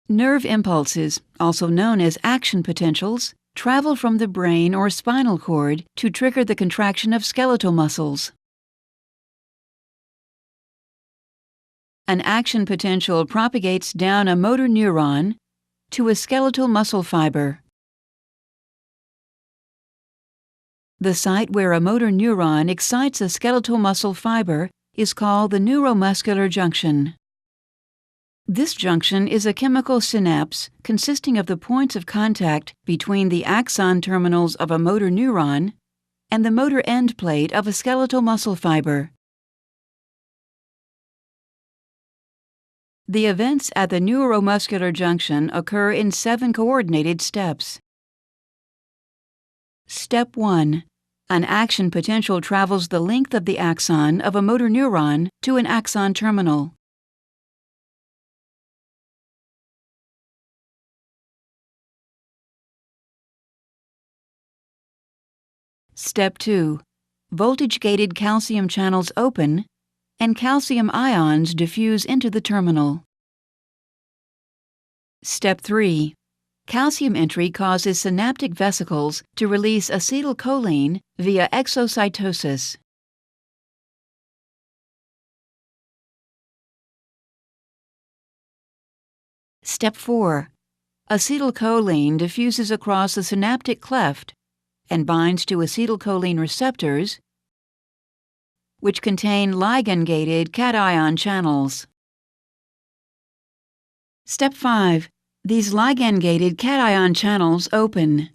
Nerve impulses, also known as action potentials, travel from the brain or spinal cord to trigger the contraction of skeletal muscles. An action potential propagates down a motor neuron to a skeletal muscle fiber. The site where a motor neuron excites a skeletal muscle fiber is called the neuromuscular junction. This junction is a chemical synapse consisting of the points of contact between the axon terminals of a motor neuron and the motor end plate of a skeletal muscle fiber. The events at the neuromuscular junction occur in 7 coordinated steps. Step 1. An action potential travels the length of the axon of a motor neuron to an axon terminal. Step 2. Voltage-gated calcium channels open and calcium ions diffuse into the terminal. Step 3. Calcium entry causes synaptic vesicles to release acetylcholine via exocytosis. Step 4. Acetylcholine diffuses across the synaptic cleft and binds to acetylcholine receptors, which contain ligand-gated cation channels. Step 5. These ligand-gated cation channels open.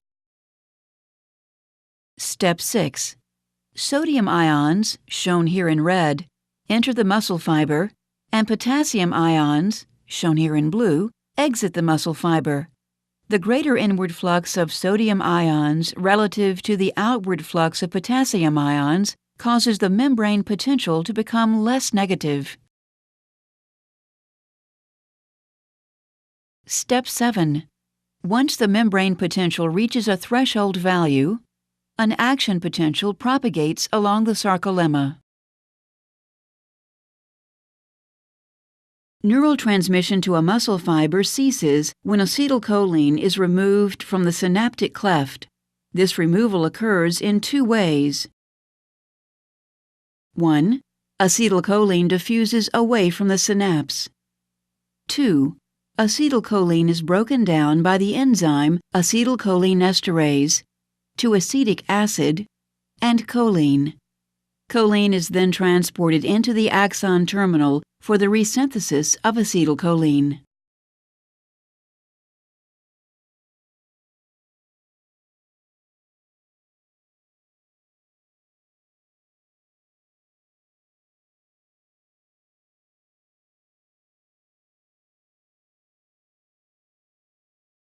Step 6. Sodium ions, shown here in red, enter the muscle fiber, and potassium ions, shown here in blue, exit the muscle fiber. The greater inward flux of sodium ions relative to the outward flux of potassium ions causes the membrane potential to become less negative. Step 7. Once the membrane potential reaches a threshold value, an action potential propagates along the sarcolemma. Neural transmission to a muscle fiber ceases when acetylcholine is removed from the synaptic cleft. This removal occurs in 2 ways. 1. Acetylcholine diffuses away from the synapse. 2. Acetylcholine is broken down by the enzyme acetylcholinesterase to acetic acid and choline. Choline is then transported into the axon terminal for the resynthesis of acetylcholine.